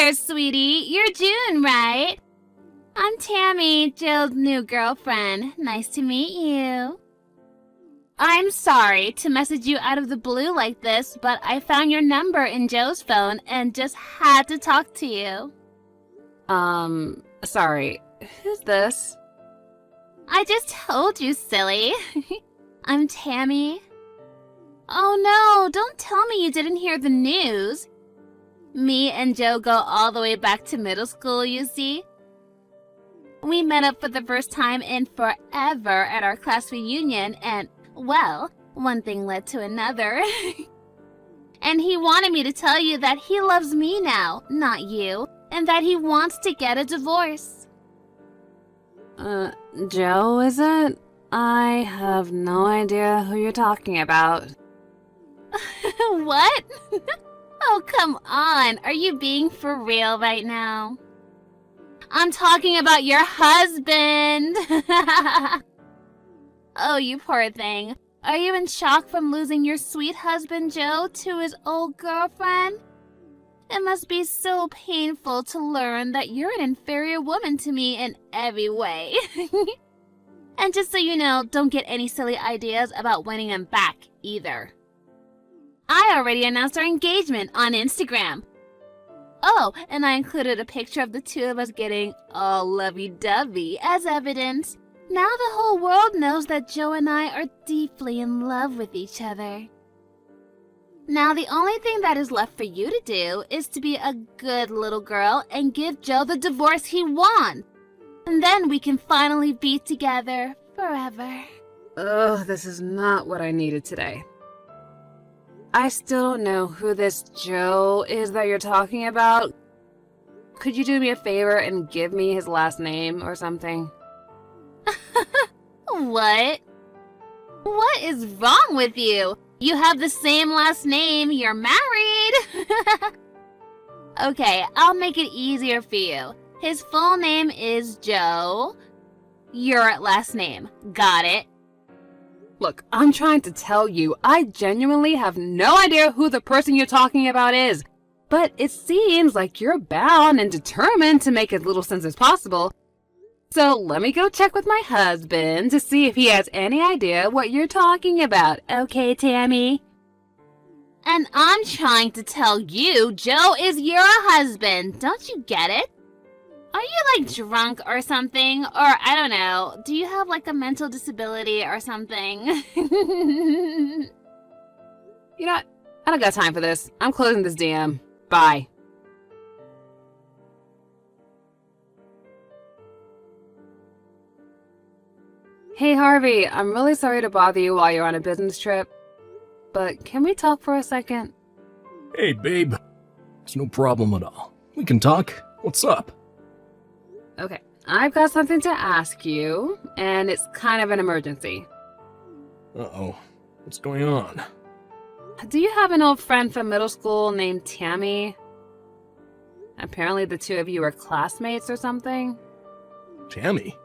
there, sweetie. You're June, right? I'm Tammy, Jill's new girlfriend. Nice to meet you. I'm sorry to message you out of the blue like this, but I found your number in Joe's phone and just had to talk to you. Sorry. Who's this? I just told you, silly. I'm Tammy. Oh no, don't tell me you didn't hear the news. Me and Joe go all the way back to middle school, you see. We met up for the first time in forever at our class reunion and, well, one thing led to another. And he wanted me to tell you that he loves me now, not you, and that he wants to get a divorce. Joe, is it? I have no idea who you're talking about. What? Oh, come on. Are you being for real right now? I'm talking about your husband. Oh, you poor thing. Are you in shock from losing your sweet husband, Joe, to his old girlfriend? It must be so painful to learn that you're an inferior woman to me in every way. And just so you know, don't get any silly ideas about winning him back, either. I already announced our engagement on Instagram. Oh, and I included a picture of the two of us getting all lovey-dovey as evidence. Now the whole world knows that Joe and I are deeply in love with each other. Now the only thing that is left for you to do is to be a good little girl and give Joe the divorce he wants. And then we can finally be together forever. Ugh, this is not what I needed today. I still don't know who this Joe is that you're talking about. Could you do me a favor and give me his last name or something? What? What is wrong with you? You have the same last name. You're married. Okay, I'll make it easier for you. His full name is Joe. Your last name. Got it? Look, I'm trying to tell you, I genuinely have no idea who the person you're talking about is. But it seems like you're bound and determined to make as little sense as possible. So let me go check with my husband to see if he has any idea what you're talking about. Okay, Tammy? And I'm trying to tell you, Joe is your husband. Don't you get it? Are you like drunk or something? Or I don't know, do you have like a mental disability or something? You know, I don't got time for this. I'm closing this DM. Bye. Hey Harvey, I'm really sorry to bother you while you're on a business trip, but can we talk for a second? Hey babe, it's no problem at all. We can talk. What's up? Okay, I've got something to ask you, and it's kind of an emergency. Uh-oh, what's going on? Do you have an old friend from middle school named Tammy? Apparently the two of you are classmates or something? Tammy?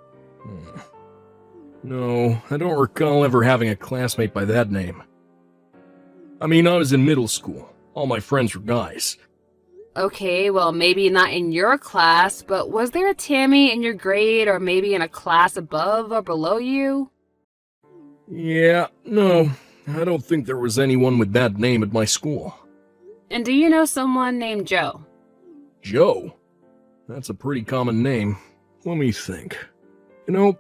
No, I don't recall ever having a classmate by that name. I mean, I was in middle school. All my friends were guys. Okay, well, maybe not in your class, but was there a Tammy in your grade or maybe in a class above or below you? Yeah, no, I don't think there was anyone with that name at my school. And do you know someone named Joe? Joe? That's a pretty common name. Let me think. You know,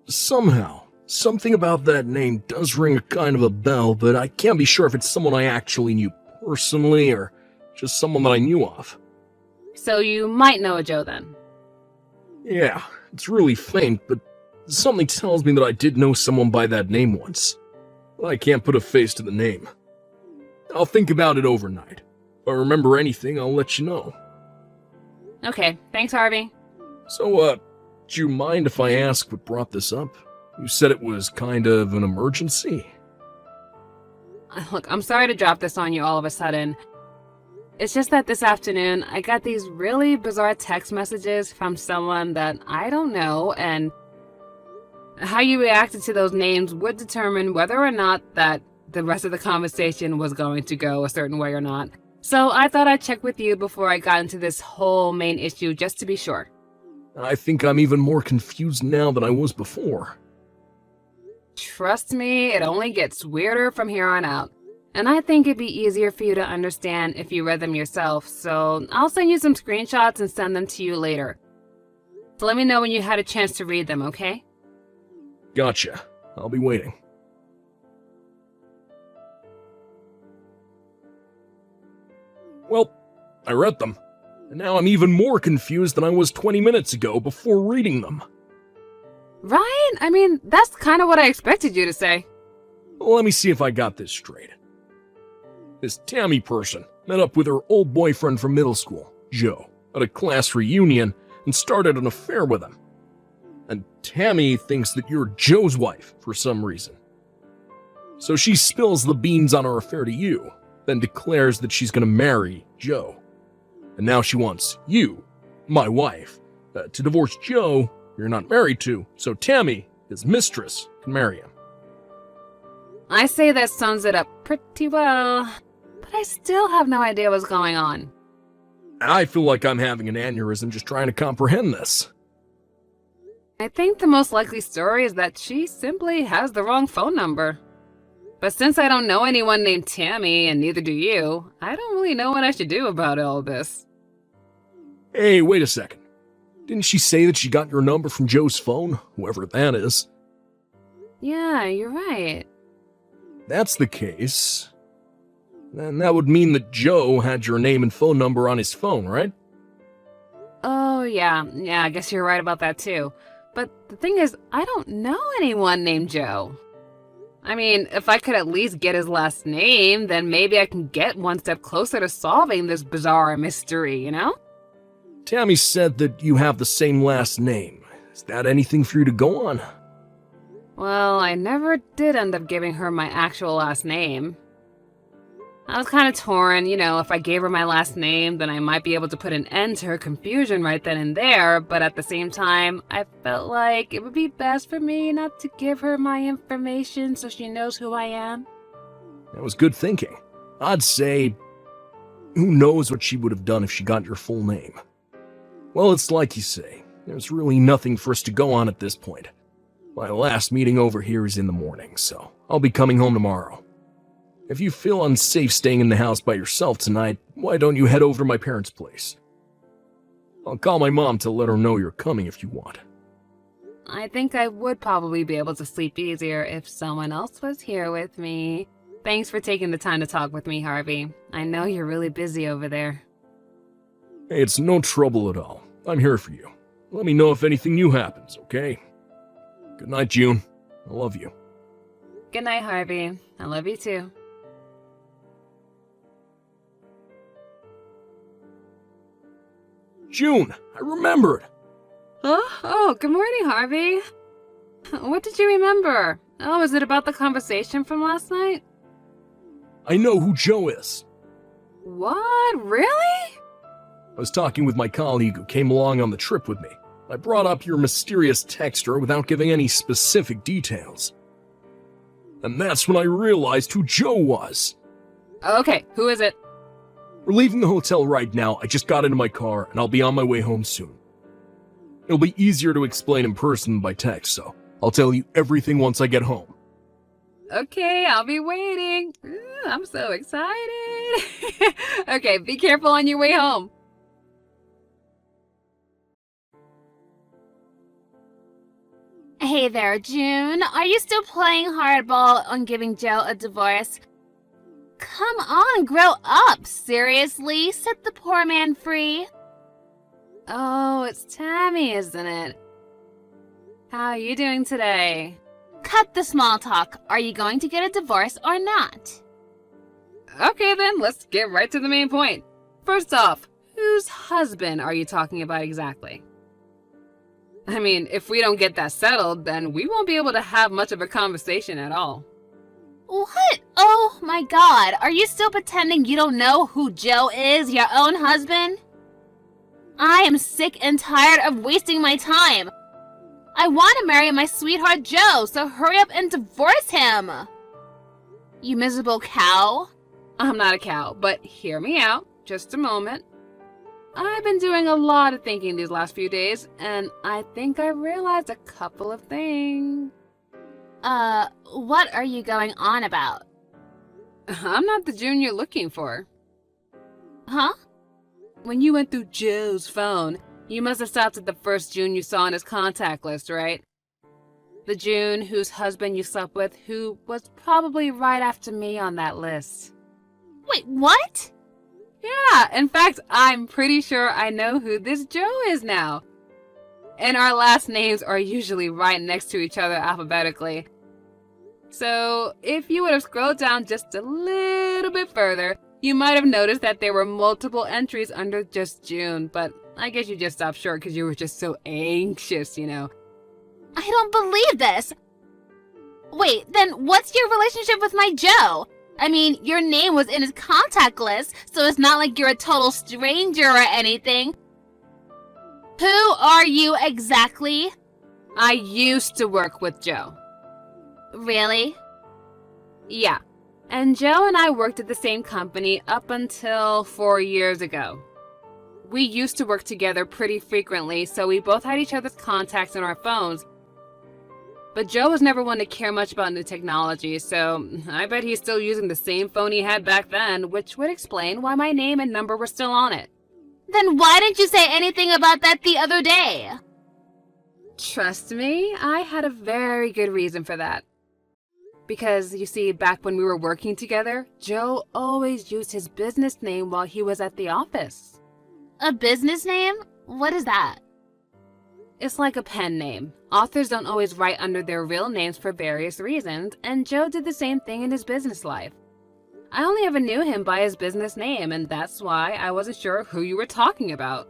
somehow, something about that name does ring a kind of a bell, but I can't be sure if it's someone I actually knew personally or just someone that I knew of. So you might know a Joe then? Yeah, it's really faint, but something tells me that I did know someone by that name once. But I can't put a face to the name. I'll think about it overnight. If I remember anything, I'll let you know. Okay, thanks Harvey. So, do you mind if I ask what brought this up? You said it was kind of an emergency. Look, I'm sorry to drop this on you all of a sudden. It's just that this afternoon, I got these really bizarre text messages from someone that I don't know, and how you reacted to those names would determine whether or not that the rest of the conversation was going to go a certain way or not. So I thought I'd check with you before I got into this whole main issue just to be sure. I think I'm even more confused now than I was before. Trust me, it only gets weirder from here on out. And I think it'd be easier for you to understand if you read them yourself, so I'll send you some screenshots and send them to you later. So let me know when you had a chance to read them, okay? Gotcha. I'll be waiting. Well, I read them, and now I'm even more confused than I was 20 minutes ago before reading them. Right? I mean, that's kind of what I expected you to say. Well, let me see if I got this straight. This Tammy person met up with her old boyfriend from middle school, Joe, at a class reunion and started an affair with him. And Tammy thinks that you're Joe's wife for some reason. So she spills the beans on her affair to you, then declares that she's going to marry Joe. And now she wants you, my wife, to divorce Joe you're not married to, so Tammy, his mistress, can marry him. I say that sums it up pretty well, but I still have no idea what's going on. I feel like I'm having an aneurysm just trying to comprehend this. I think the most likely story is that she simply has the wrong phone number. But since I don't know anyone named Tammy, and neither do you, I don't really know what I should do about all this. Hey, wait a second. Didn't she say that she got your number from Joe's phone, whoever that is? Yeah, you're right. That's the case. Then that would mean that Joe had your name and phone number on his phone, right? Oh, yeah, I guess you're right about that too. But the thing is, I don't know anyone named Joe. I mean, if I could at least get his last name, then maybe I can get one step closer to solving this bizarre mystery, you know? Tammy said that you have the same last name. Is that anything for you to go on? Well, I never did end up giving her my actual last name. I was kind of torn, if I gave her my last name, then I might be able to put an end to her confusion right then and there, but at the same time, I felt like it would be best for me not to give her my information so she knows who I am. That was good thinking. I'd say, who knows what she would have done if she got your full name. Well, it's like you say, there's really nothing for us to go on at this point. My last meeting over here is in the morning, so I'll be coming home tomorrow. If you feel unsafe staying in the house by yourself tonight, why don't you head over to my parents' place? I'll call my mom to let her know you're coming if you want. I think I would probably be able to sleep easier if someone else was here with me. Thanks for taking the time to talk with me, Harvey. I know you're really busy over there. Hey, it's no trouble at all. I'm here for you. Let me know if anything new happens, okay? Good night, June. I love you. Good night, Harvey. I love you too. June, I remembered. Oh, good morning, Harvey. What did you remember? Oh, is it about the conversation from last night? I know who Joe is. What? Really? I was talking with my colleague who came along on the trip with me. I brought up your mysterious texter without giving any specific details. And that's when I realized who Joe was. Okay, who is it? We're leaving the hotel right now. I just got into my car, and I'll be on my way home soon. It'll be easier to explain in person than by text, so I'll tell you everything once I get home. Okay, I'll be waiting. Ooh, I'm so excited. Okay, be careful on your way home. Hey there, June. Are you still playing hardball on giving Joe a divorce? Come on, grow up. Seriously, set the poor man free. Oh, it's Tammy, isn't it? How are you doing today? Cut the small talk. Are you going to get a divorce or not? Okay then, let's get right to the main point. First off, whose husband are you talking about exactly? I mean, if we don't get that settled, then we won't be able to have much of a conversation at all. What? Oh my god, are you still pretending you don't know who Joe is, your own husband? I am sick and tired of wasting my time. I want to marry my sweetheart Joe, so hurry up and divorce him. You miserable cow. I'm not a cow, but hear me out just a moment. I've been doing a lot of thinking these last few days, and I think I realized a couple of things. What are you going on about? I'm not the June you're looking for. Huh? When you went through Joe's phone, you must have stopped at the first June you saw on his contact list, right? The June whose husband you slept with, who was probably right after me on that list. Wait, what? Yeah, in fact, I'm pretty sure I know who this Joe is now. And our last names are usually right next to each other alphabetically. So, if you would have scrolled down just a little bit further, you might have noticed that there were multiple entries under just June, but I guess you just stopped short because you were just so anxious, you know. I don't believe this. Wait, then what's your relationship with my Joe? I mean, your name was in his contact list, so it's not like you're a total stranger or anything. Who are you exactly? I used to work with Joe. Really? Yeah. And Joe and I worked at the same company up until 4 years ago. We used to work together pretty frequently, so we both had each other's contacts in our phones. But Joe was never one to care much about new technology, so I bet he's still using the same phone he had back then, which would explain why my name and number were still on it. Then why didn't you say anything about that the other day? Trust me, I had a very good reason for that. Because, you see, back when we were working together, Joe always used his business name while he was at the office. A business name? What is that? It's like a pen name. Authors don't always write under their real names for various reasons, and Joe did the same thing in his business life. I only ever knew him by his business name, and that's why I wasn't sure who you were talking about.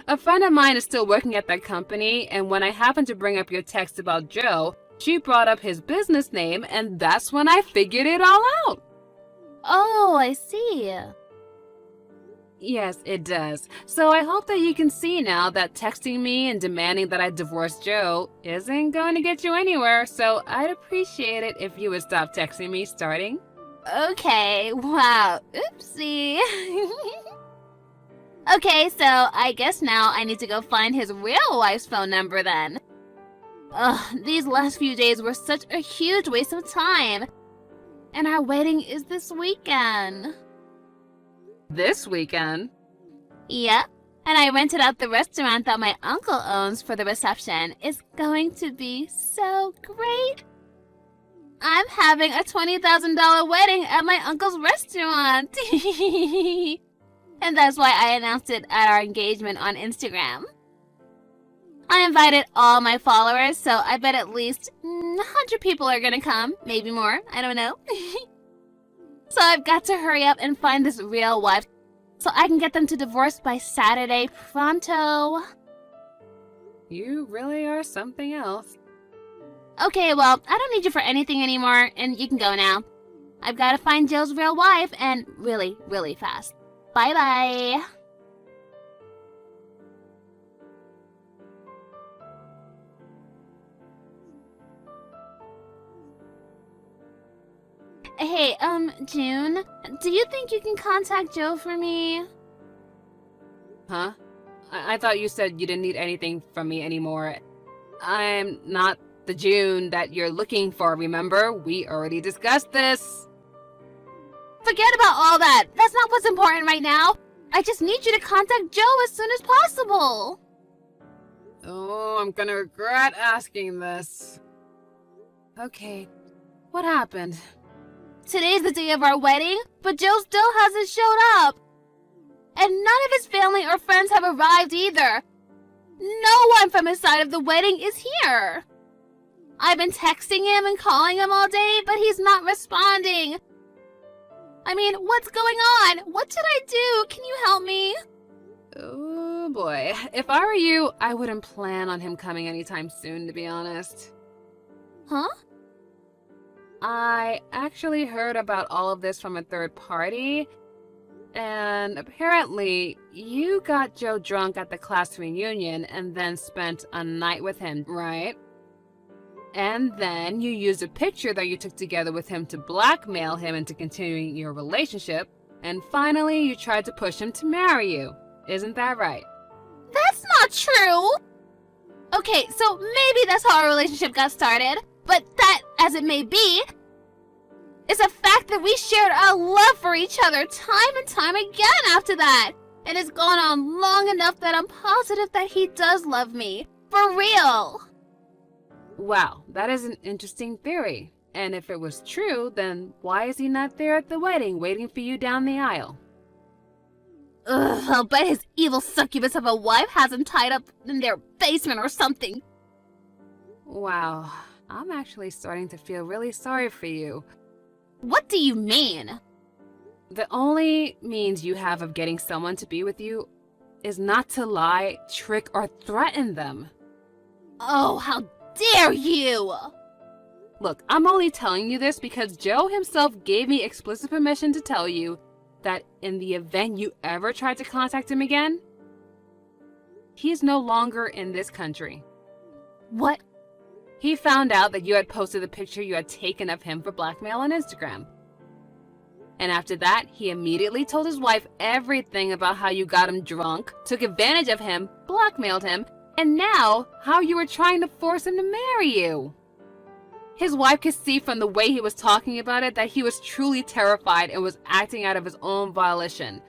A friend of mine is still working at that company, and when I happened to bring up your text about Joe, she brought up his business name, and that's when I figured it all out. Oh, I see. Yes, it does. So I hope that you can see now that texting me and demanding that I divorce Joe isn't going to get you anywhere, so I'd appreciate it if you would stop texting me starting. Okay, wow, oopsie. Okay, so I guess now I need to go find his real wife's phone number then. Ugh, these last few days were such a huge waste of time. And our wedding is this weekend. This weekend? Yep, and I rented out the restaurant that my uncle owns for the reception. It's going to be so great. I'm having a $20,000 wedding at my uncle's restaurant. And that's why I announced it at our engagement on Instagram. I invited all my followers, so I bet at least 100 people are gonna come. Maybe more, I don't know. So I've got to hurry up and find this real wife so I can get them to divorce by Saturday pronto. You really are something else. Okay, well, I don't need you for anything anymore, and you can go now. I've got to find Joe's real wife, and really, really fast. Bye-bye. Hey, June, do you think you can contact Joe for me? Huh? I thought you said you didn't need anything from me anymore. I'm not the June that you're looking for, remember? We already discussed this. Forget about all that. That's not what's important right now. I just need you to contact Joe as soon as possible. Oh, I'm gonna regret asking this. Okay, what happened? Today's the day of our wedding, but Joe still hasn't showed up. And none of his family or friends have arrived either. No one from his side of the wedding is here. I've been texting him and calling him all day, but he's not responding. I mean, what's going on? What should I do? Can you help me? Oh boy, if I were you, I wouldn't plan on him coming anytime soon, to be honest. Huh? I actually heard about all of this from a third party, and apparently you got Joe drunk at the class reunion and then spent a night with him, right? And then you used a picture that you took together with him to blackmail him into continuing your relationship. And finally, you tried to push him to marry you. Isn't that right? That's not true! Okay, so maybe that's how our relationship got started, but that, as it may be, is a fact that we shared our love for each other time and time again after that. And it's gone on long enough that I'm positive that he does love me. For real! Wow, that is an interesting theory. And if it was true, then why is he not there at the wedding waiting for you down the aisle? Ugh, I'll bet his evil succubus of a wife has him tied up in their basement or something. Wow, I'm actually starting to feel really sorry for you. What do you mean? The only means you have of getting someone to be with you is not to lie, trick, or threaten them. Oh, how dare you! Look, I'm only telling you this because Joe himself gave me explicit permission to tell you that in the event you ever tried to contact him again, he's no longer in this country. What? He found out that you had posted the picture you had taken of him for blackmail on Instagram. And after that, he immediately told his wife everything about how you got him drunk, took advantage of him, blackmailed him, and now how you were trying to force him to marry you. His wife could see from the way he was talking about it that he was truly terrified and was acting out of his own volition.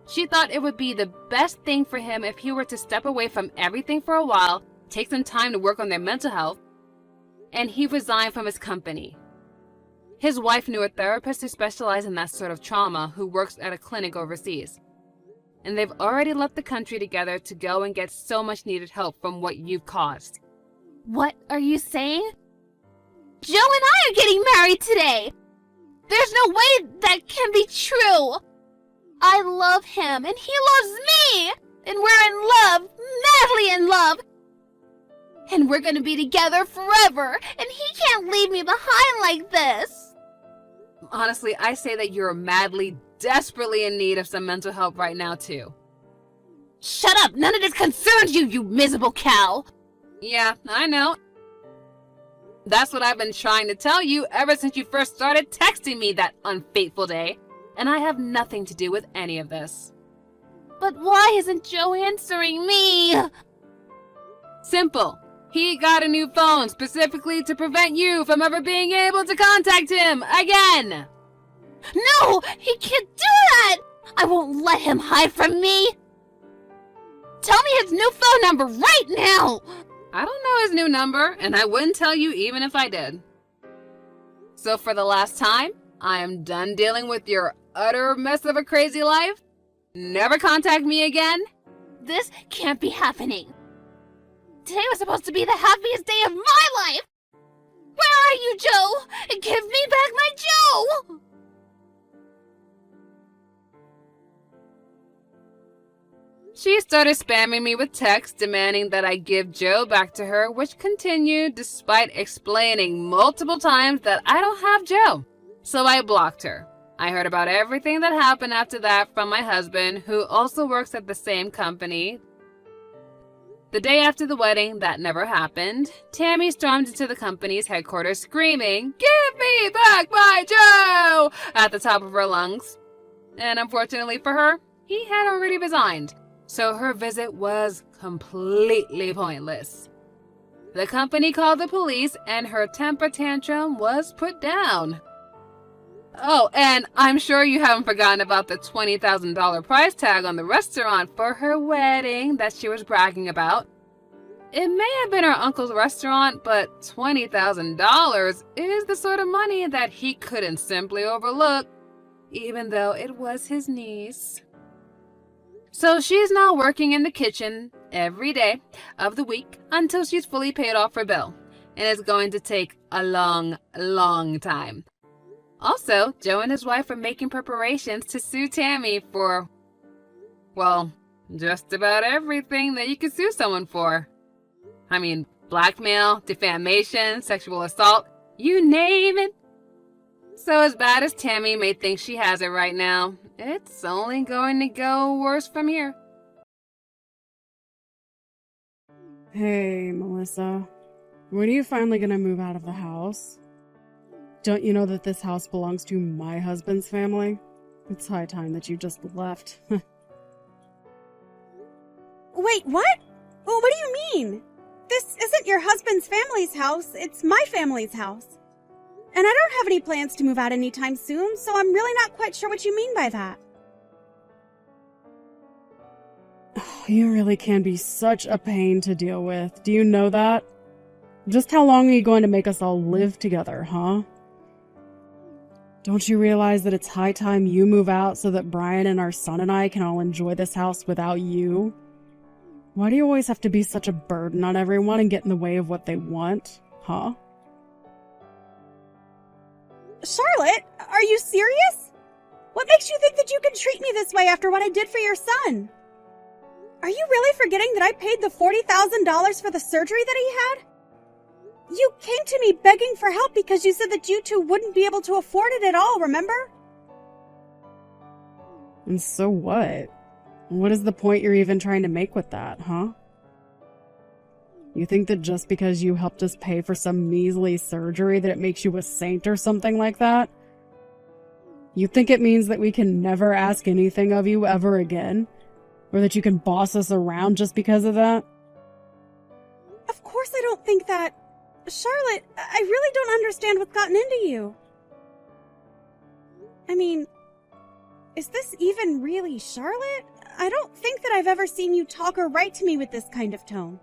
She thought it would be the best thing for him if he were to step away from everything for a while, take some time to work on their mental health, and he resigned from his company. His wife knew a therapist who specialized in that sort of trauma who works at a clinic overseas. And they've already left the country together to go and get so much needed help from what you've caused. What are you saying? Joe and I are getting married today! There's no way that can be true! I love him, and he loves me! And we're in love, madly in love! And we're gonna be together forever, and he can't leave me behind like this! Honestly, I say that you're madly, desperately in need of some mental help right now, too. Shut up! None of this concerns you, you miserable cow! Yeah, I know. That's what I've been trying to tell you ever since you first started texting me that unfateful day. And I have nothing to do with any of this. But why isn't Joe answering me? Simple. He got a new phone specifically to prevent you from ever being able to contact him again. No! He can't do that! I won't let him hide from me! Tell me his new phone number right now! I don't know his new number, and I wouldn't tell you even if I did. So for the last time, I am done dealing with your utter mess of a crazy life. Never contact me again. This can't be happening. Today was supposed to be the happiest day of my life! Where are you, Joe? Give me back my Joe! She started spamming me with texts demanding that I give Joe back to her, which continued despite explaining multiple times that I don't have Joe. So I blocked her. I heard about everything that happened after that from my husband, who also works at the same company. The day after the wedding, that never happened, Tammy stormed into the company's headquarters screaming, "Give me back my Joe!" at the top of her lungs. And unfortunately for her, he had already resigned. So her visit was completely pointless. The company called the police and her temper tantrum was put down. Oh, and I'm sure you haven't forgotten about the $20,000 price tag on the restaurant for her wedding that she was bragging about. It may have been her uncle's restaurant, but $20,000 is the sort of money that he couldn't simply overlook, even though it was his niece. So she's now working in the kitchen every day of the week until she's fully paid off her bill. And it's going to take a long, long time. Also, Joe and his wife are making preparations to sue Tammy for, well, just about everything that you could sue someone for. I mean, blackmail, defamation, sexual assault, you name it. So as bad as Tammy may think she has it right now, it's only going to go worse from here. Hey, Melissa. When are you finally gonna move out of the house? Don't you know that this house belongs to my husband's family? It's high time that you just left. Wait, what? Well, what do you mean? This isn't your husband's family's house, it's my family's house. And I don't have any plans to move out anytime soon, so I'm really not quite sure what you mean by that. You really can be such a pain to deal with. Do you know that? Just how long are you going to make us all live together, huh? Don't you realize that it's high time you move out so that Brian and our son and I can all enjoy this house without you? Why do you always have to be such a burden on everyone and get in the way of what they want, huh? Charlotte, are you serious? What makes you think that you can treat me this way after what I did for your son? Are you really forgetting that I paid the $40,000 for the surgery that he had? You came to me begging for help because you said that you two wouldn't be able to afford it at all, remember? And so what? What is the point you're even trying to make with that, huh? You think that just because you helped us pay for some measly surgery that it makes you a saint or something like that? You think it means that we can never ask anything of you ever again? Or that you can boss us around just because of that? Of course I don't think that. Charlotte, I really don't understand what's gotten into you. I mean, is this even really Charlotte? I don't think that I've ever seen you talk or write to me with this kind of tone.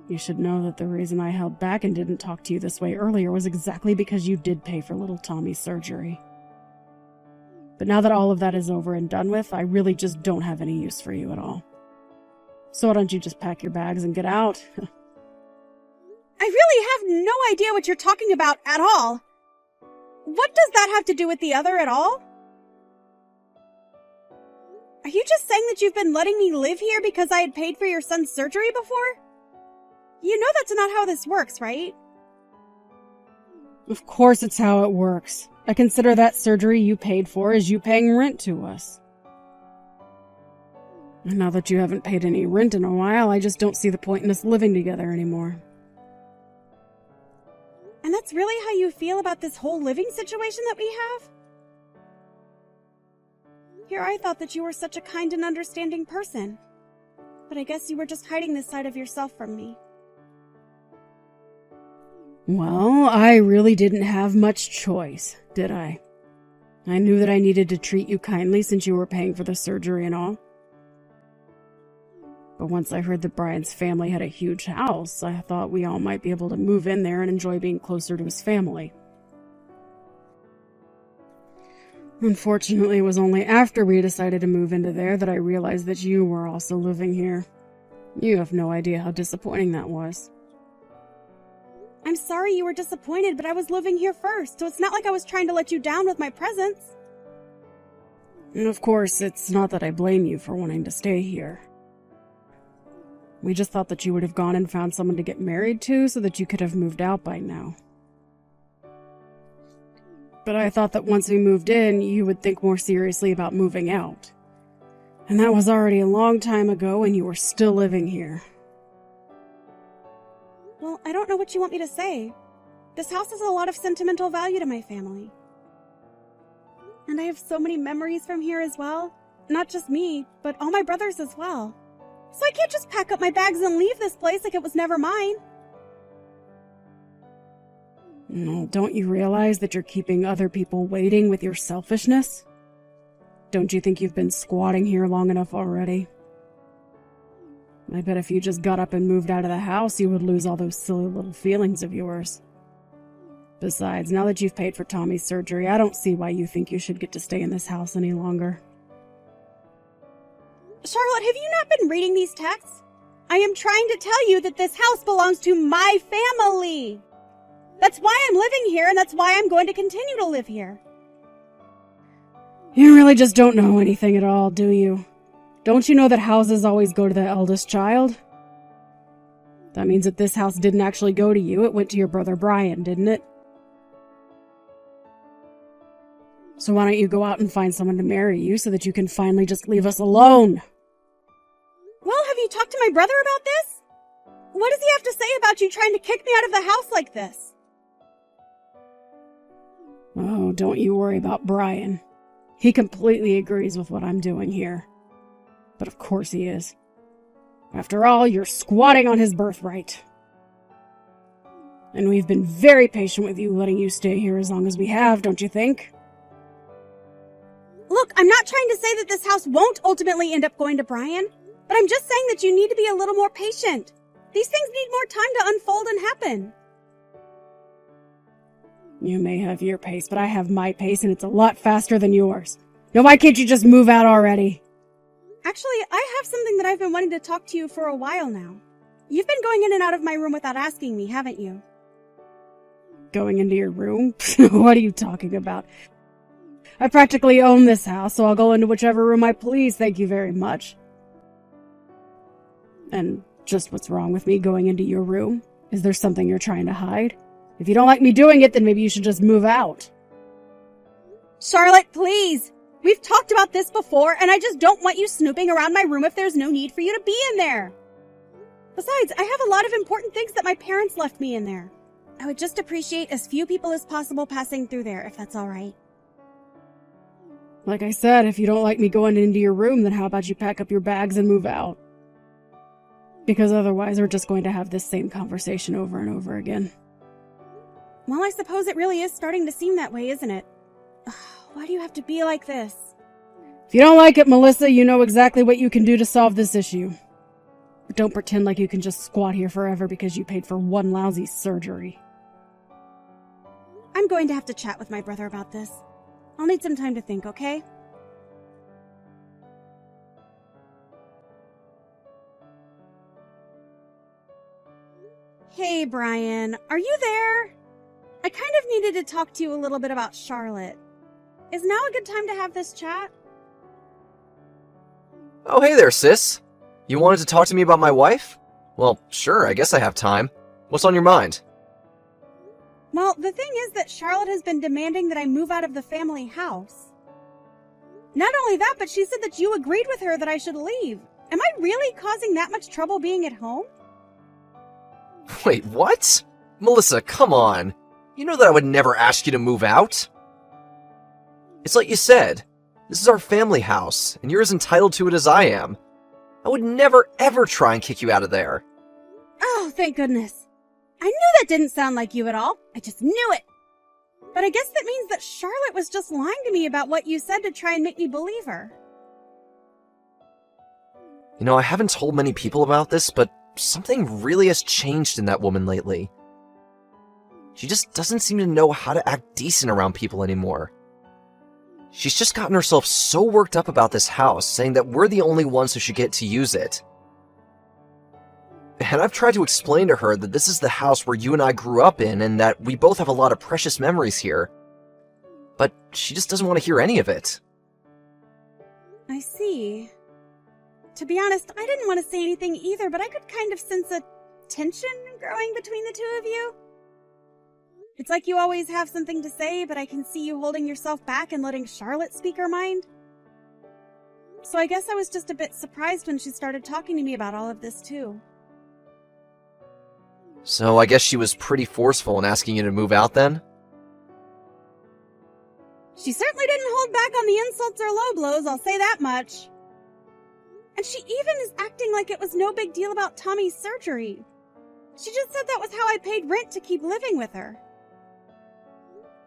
You should know that the reason I held back and didn't talk to you this way earlier was exactly because you did pay for little Tommy's surgery. But now that all of that is over and done with, I really just don't have any use for you at all. So why don't you just pack your bags and get out? I really have no idea what you're talking about at all. What does that have to do with the other at all? Are you just saying that you've been letting me live here because I had paid for your son's surgery before? You know that's not how this works, right? Of course it's how it works. I consider that surgery you paid for as you paying rent to us. And now that you haven't paid any rent in a while, I just don't see the point in us living together anymore. And that's really how you feel about this whole living situation that we have? Here I thought that you were such a kind and understanding person. But I guess you were just hiding this side of yourself from me. Well, I really didn't have much choice, did I? I knew that I needed to treat you kindly since you were paying for the surgery and all. But once I heard that Brian's family had a huge house, I thought we all might be able to move in there and enjoy being closer to his family. Unfortunately, it was only after we decided to move into there that I realized that you were also living here. You have no idea how disappointing that was. I'm sorry you were disappointed, but I was living here first, so it's not like I was trying to let you down with my presence. And of course, it's not that I blame you for wanting to stay here. We just thought that you would have gone and found someone to get married to so that you could have moved out by now. But I thought that once we moved in, you would think more seriously about moving out. And that was already a long time ago and you were still living here. Well, I don't know what you want me to say. This house has a lot of sentimental value to my family. And I have so many memories from here as well. Not just me, but all my brothers as well. So I can't just pack up my bags and leave this place like it was never mine. No, don't you realize that you're keeping other people waiting with your selfishness? Don't you think you've been squatting here long enough already? I bet if you just got up and moved out of the house, you would lose all those silly little feelings of yours. Besides, now that you've paid for Tommy's surgery, I don't see why you think you should get to stay in this house any longer. Charlotte, have you not been reading these texts? I am trying to tell you that this house belongs to my family. That's why I'm living here, and that's why I'm going to continue to live here. You really just don't know anything at all, do you? Don't you know that houses always go to the eldest child? That means that this house didn't actually go to you, it went to your brother Brian, didn't it? So why don't you go out and find someone to marry you so that you can finally just leave us alone? Well, have you talked to my brother about this? What does he have to say about you trying to kick me out of the house like this? Oh, don't you worry about Brian. He completely agrees with what I'm doing here. But of course he is. After all, you're squatting on his birthright. And we've been very patient with you, letting you stay here as long as we have, don't you think? Look, I'm not trying to say that this house won't ultimately end up going to Brian, but I'm just saying that you need to be a little more patient. These things need more time to unfold and happen. You may have your pace, but I have my pace, and it's a lot faster than yours. Now why can't you just move out already? Actually, I have something that I've been wanting to talk to you for a while now. You've been going in and out of my room without asking me, haven't you? Going into your room? What are you talking about? I practically own this house, so I'll go into whichever room I please, thank you very much. And just what's wrong with me going into your room? Is there something you're trying to hide? If you don't like me doing it, then maybe you should just move out. Charlotte, please! We've talked about this before, and I just don't want you snooping around my room if there's no need for you to be in there. Besides, I have a lot of important things that my parents left me in there. I would just appreciate as few people as possible passing through there, if that's all right. Like I said, if you don't like me going into your room, then how about you pack up your bags and move out? Because otherwise we're just going to have this same conversation over and over again. Well, I suppose it really is starting to seem that way, isn't it? Why do you have to be like this? If you don't like it, Melissa, you know exactly what you can do to solve this issue. But don't pretend like you can just squat here forever because you paid for one lousy surgery. I'm going to have to chat with my brother about this. I'll need some time to think, okay? Hey, Brian, are you there? I kind of needed to talk to you a little bit about Charlotte. Is now a good time to have this chat? Oh, hey there, sis. You wanted to talk to me about my wife? Well, sure, I guess I have time. What's on your mind? Well, the thing is that Charlotte has been demanding that I move out of the family house. Not only that, but she said that you agreed with her that I should leave. Am I really causing that much trouble being at home? Wait, what? Melissa, come on. You know that I would never ask you to move out. It's like you said. This is our family house, and you're as entitled to it as I am. I would never, ever try and kick you out of there. Oh, thank goodness. I knew that didn't sound like you at all. I just knew it. But I guess that means that Charlotte was just lying to me about what you said to try and make me believe her. You know, I haven't told many people about this, but something really has changed in that woman lately. She just doesn't seem to know how to act decent around people anymore. She's just gotten herself so worked up about this house, saying that we're the only ones who should get to use it. And I've tried to explain to her that this is the house where you and I grew up in, and that we both have a lot of precious memories here. But she just doesn't want to hear any of it. I see. To be honest, I didn't want to say anything either, but I could kind of sense a tension growing between the two of you. It's like you always have something to say, but I can see you holding yourself back and letting Charlotte speak her mind. So I guess I was just a bit surprised when she started talking to me about all of this too. So I guess she was pretty forceful in asking you to move out then? She certainly didn't hold back on the insults or low blows, I'll say that much. And she even is acting like it was no big deal about Tommy's surgery. She just said that was how I paid rent to keep living with her.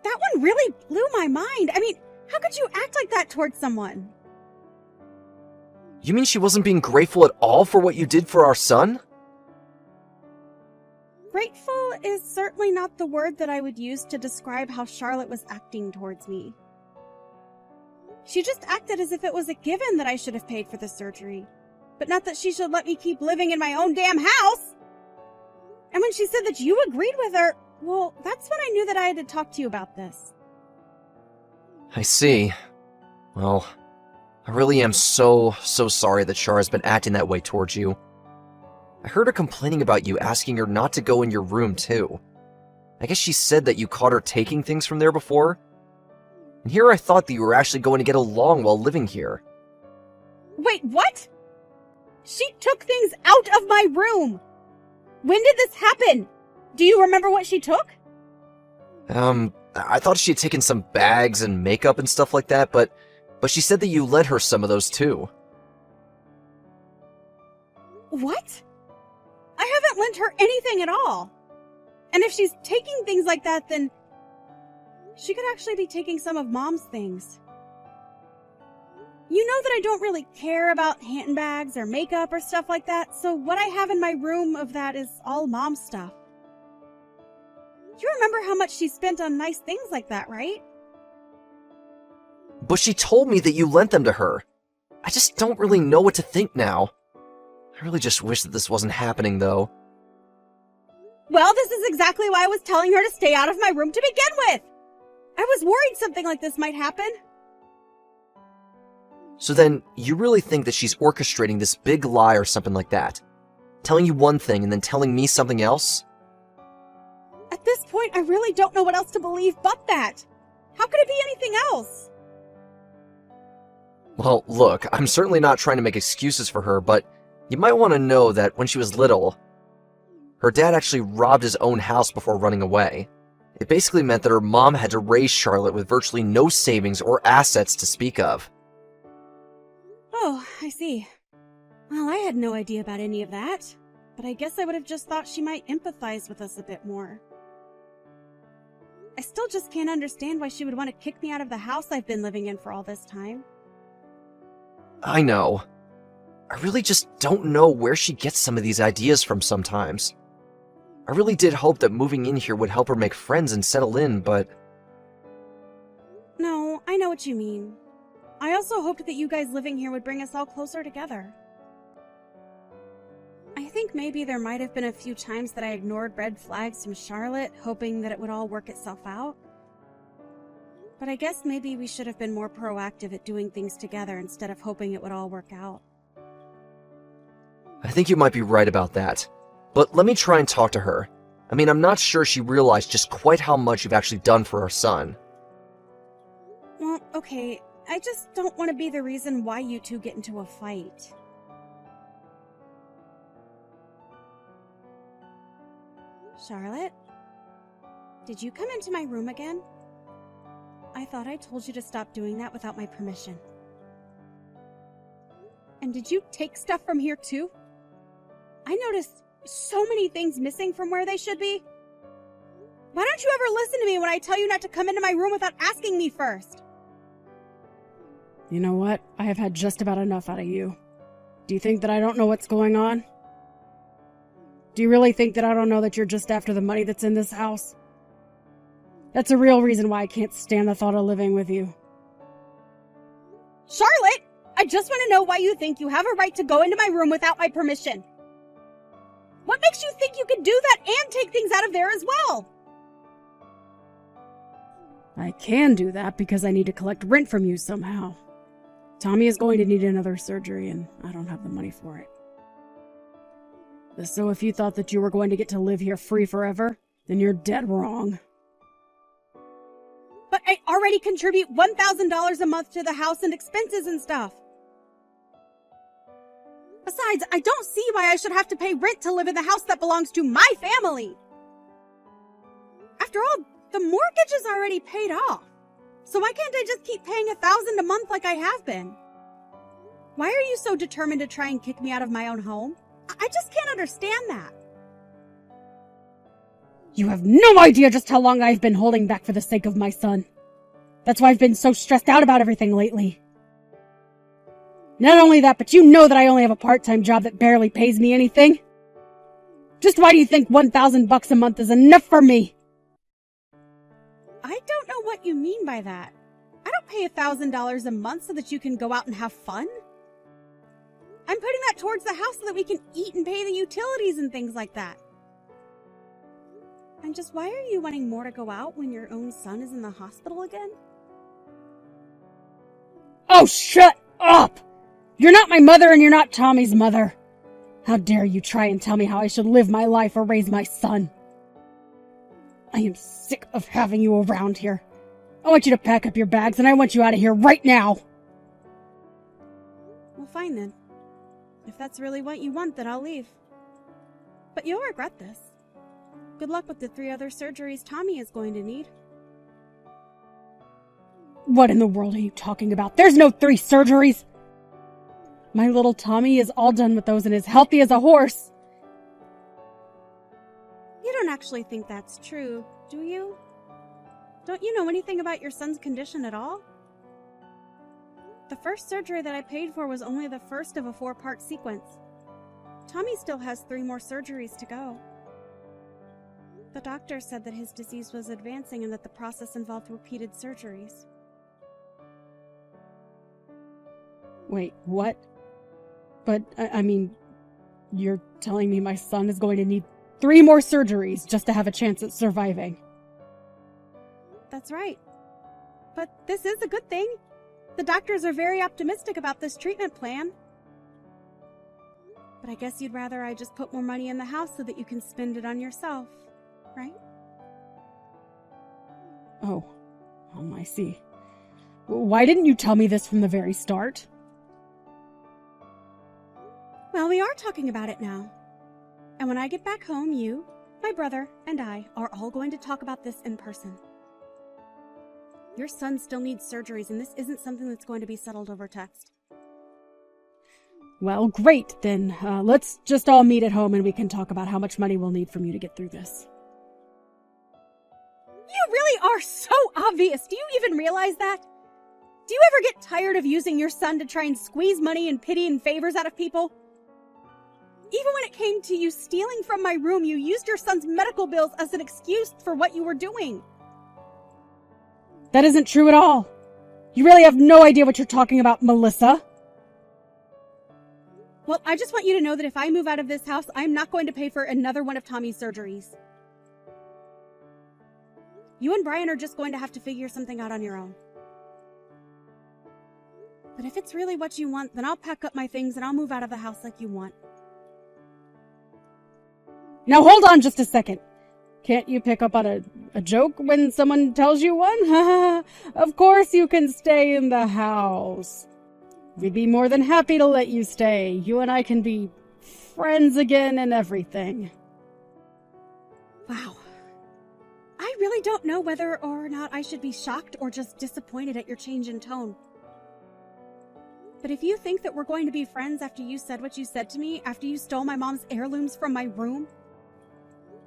That one really blew my mind. I mean, how could you act like that towards someone? You mean she wasn't being grateful at all for what you did for our son? Grateful is certainly not the word that I would use to describe how Charlotte was acting towards me. She just acted as if it was a given that I should have paid for the surgery, but not that she should let me keep living in my own damn house. And when she said that you agreed with her, well, that's when I knew that I had to talk to you about this. I see. Well, I really am so sorry that Char has been acting that way towards you. I heard her complaining about you, asking her not to go in your room too. I guess she said that you caught her taking things from there before. And here I thought that you were actually going to get along while living here. Wait, what? She took things out of my room! When did this happen? Do you remember what she took? I thought she had taken some bags and makeup and stuff like that, but she said that you lent her some of those too. What? I haven't lent her anything at all. And if she's taking things like that, then she could actually be taking some of Mom's things. You know that I don't really care about handbags or makeup or stuff like that, so what I have in my room of that is all Mom's stuff. You remember how much she spent on nice things like that, right? But she told me that you lent them to her. I just don't really know what to think now. I really just wish that this wasn't happening, though. Well, this is exactly why I was telling her to stay out of my room to begin with. I was worried something like this might happen. So then, you really think that she's orchestrating this big lie or something like that? Telling you one thing and then telling me something else? At this point, I really don't know what else to believe but that. How could it be anything else? Well, look, I'm certainly not trying to make excuses for her, but you might want to know that when she was little, her dad actually robbed his own house before running away. It basically meant that her mom had to raise Charlotte with virtually no savings or assets to speak of. Oh, I see. Well, I had no idea about any of that, but I guess I would have just thought she might empathize with us a bit more. I still just can't understand why she would want to kick me out of the house I've been living in for all this time. I know. I really just don't know where she gets some of these ideas from sometimes. I really did hope that moving in here would help her make friends and settle in, but... No, I know what you mean. I also hoped that you guys living here would bring us all closer together. I think maybe there might have been a few times that I ignored red flags from Charlotte, hoping that it would all work itself out. But I guess maybe we should have been more proactive at doing things together instead of hoping it would all work out. I think you might be right about that. But let me try and talk to her. I mean, I'm not sure she realized just quite how much you've actually done for our son. Well, okay, I just don't want to be the reason why you two get into a fight. Charlotte? Did you come into my room again? I thought I told you to stop doing that without my permission. And did you take stuff from here too? I noticed so many things missing from where they should be. Why don't you ever listen to me when I tell you not to come into my room without asking me first? You know what? I have had just about enough out of you. Do you think that I don't know what's going on? Do you really think that I don't know that you're just after the money that's in this house? That's a real reason why I can't stand the thought of living with you. Charlotte, I just want to know why you think you have a right to go into my room without my permission. What makes you think you can do that and take things out of there as well? I can do that because I need to collect rent from you somehow. Tommy is going to need another surgery and I don't have the money for it. So if you thought that you were going to get to live here free forever, then you're dead wrong. But I already contribute $1,000 a month to the house and expenses and stuff. Besides, I don't see why I should have to pay rent to live in the house that belongs to my family. After all, the mortgage is already paid off. So why can't I just keep paying $1,000 a month like I have been? Why are you so determined to try and kick me out of my own home? I just can't understand that. You have no idea just how long I've been holding back for the sake of my son. That's why I've been so stressed out about everything lately. Not only that, but you know that I only have a part-time job that barely pays me anything. Just why do you think $1,000 a month is enough for me? I don't know what you mean by that. I don't pay $1,000 a month so that you can go out and have fun. I'm putting that towards the house so that we can eat and pay the utilities and things like that. And just why are you wanting more to go out when your own son is in the hospital again? Oh, shut up! You're not my mother and you're not Tommy's mother. How dare you try and tell me how I should live my life or raise my son? I am sick of having you around here. I want you to pack up your bags and I want you out of here right now. Well, fine then. If that's really what you want, then I'll leave. But you'll regret this. Good luck with the 3 other surgeries Tommy is going to need. What in the world are you talking about? There's no 3 surgeries! My little Tommy is all done with those and is healthy as a horse. You don't actually think that's true, do you? Don't you know anything about your son's condition at all? The first surgery that I paid for was only the first of a 4-part sequence. Tommy still has 3 more surgeries to go. The doctor said that his disease was advancing and that the process involved repeated surgeries. Wait, what? But, I mean, you're telling me my son is going to need 3 more surgeries just to have a chance at surviving. That's right. But this is a good thing. The doctors are very optimistic about this treatment plan. But I guess you'd rather I just put more money in the house so that you can spend it on yourself, right? Oh, I see. Why didn't you tell me this from the very start? Well, we are talking about it now. And when I get back home, you, my brother, and I are all going to talk about this in person. Your son still needs surgeries, and this isn't something that's going to be settled over text. Well, great, then. Let's just all meet at home and we can talk about how much money we'll need from you to get through this. You really are so obvious. Do you even realize that? Do you ever get tired of using your son to try and squeeze money and pity and favors out of people? Even when it came to you stealing from my room, you used your son's medical bills as an excuse for what you were doing. That isn't true at all. You really have no idea what you're talking about, Melissa. Well, I just want you to know that if I move out of this house, I'm not going to pay for another one of Tommy's surgeries. You and Brian are just going to have to figure something out on your own. But if it's really what you want, then I'll pack up my things and I'll move out of the house like you want. Now hold on just a second. Can't you pick up on a joke when someone tells you one? Of course you can stay in the house. We'd be more than happy to let you stay. You and I can be friends again and everything. Wow. I really don't know whether or not I should be shocked or just disappointed at your change in tone. But if you think that we're going to be friends after you said what you said to me, after you stole my mom's heirlooms from my room,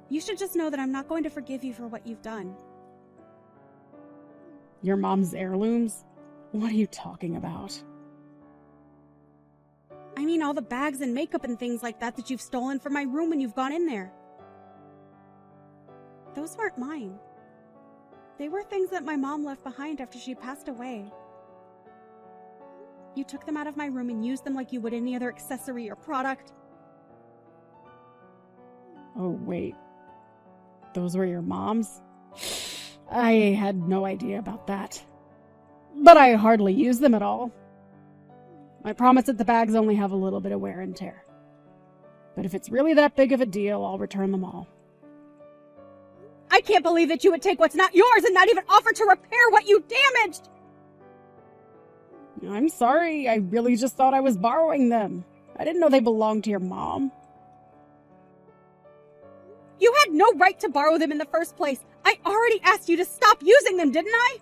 you should just know that I'm not going to forgive you for what you've done. Your mom's heirlooms? What are you talking about? I mean all the bags and makeup and things like that you've stolen from my room when you've gone in there. Those weren't mine. They were things that my mom left behind after she passed away. You took them out of my room and used them like you would any other accessory or product. Oh, wait. Those were your mom's? I had no idea about that. But I hardly use them at all. I promise that the bags only have a little bit of wear and tear. But if it's really that big of a deal, I'll return them all. I can't believe that you would take what's not yours and not even offer to repair what you damaged! I'm sorry, I really just thought I was borrowing them. I didn't know they belonged to your mom. You had no right to borrow them in the first place. I already asked you to stop using them, didn't I?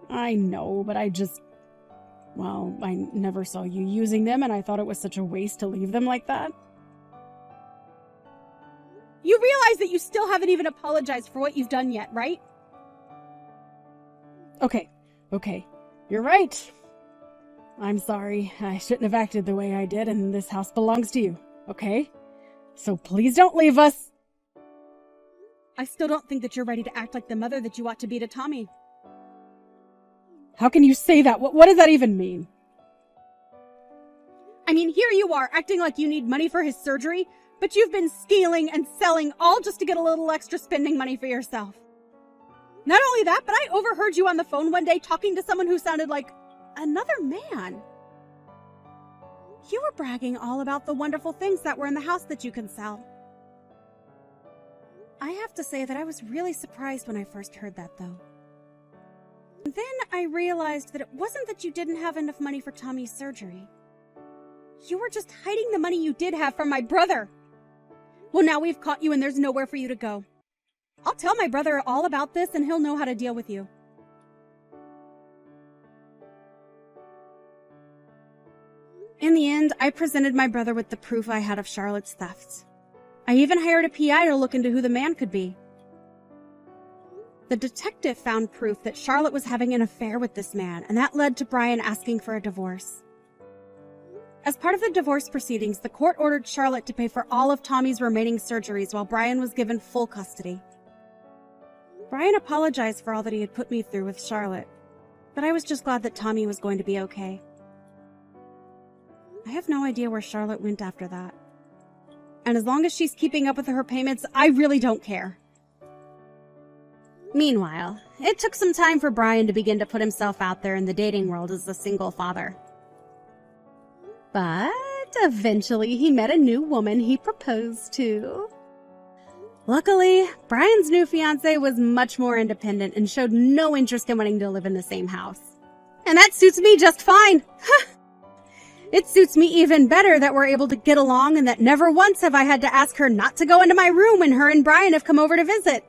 I know, but I never saw you using them, and I thought it was such a waste to leave them like that. You realize that you still haven't even apologized for what you've done yet, right? Okay. You're right. I'm sorry. I shouldn't have acted the way I did, and this house belongs to you, okay? So please don't leave us. I still don't think that you're ready to act like the mother that you ought to be to Tommy. How can you say that? What does that even mean? I mean, here you are, acting like you need money for his surgery, but you've been stealing and selling all just to get a little extra spending money for yourself. Not only that, but I overheard you on the phone one day talking to someone who sounded like another man. You were bragging all about the wonderful things that were in the house that you can sell. I have to say that I was really surprised when I first heard that, though. Then I realized that it wasn't that you didn't have enough money for Tommy's surgery. You were just hiding the money you did have from my brother. Well, now we've caught you and there's nowhere for you to go. I'll tell my brother all about this and he'll know how to deal with you. In the end, I presented my brother with the proof I had of Charlotte's theft. I even hired a PI to look into who the man could be. The detective found proof that Charlotte was having an affair with this man, and that led to Brian asking for a divorce. As part of the divorce proceedings, the court ordered Charlotte to pay for all of Tommy's remaining surgeries while Brian was given full custody. Brian apologized for all that he had put me through with Charlotte, but I was just glad that Tommy was going to be okay. I have no idea where Charlotte went after that. And as long as she's keeping up with her payments, I really don't care. Meanwhile, it took some time for Brian to begin to put himself out there in the dating world as a single father. But eventually he met a new woman he proposed to. Luckily, Brian's new fiancée was much more independent and showed no interest in wanting to live in the same house. And that suits me just fine. It suits me even better that we're able to get along and that never once have I had to ask her not to go into my room when her and Brian have come over to visit.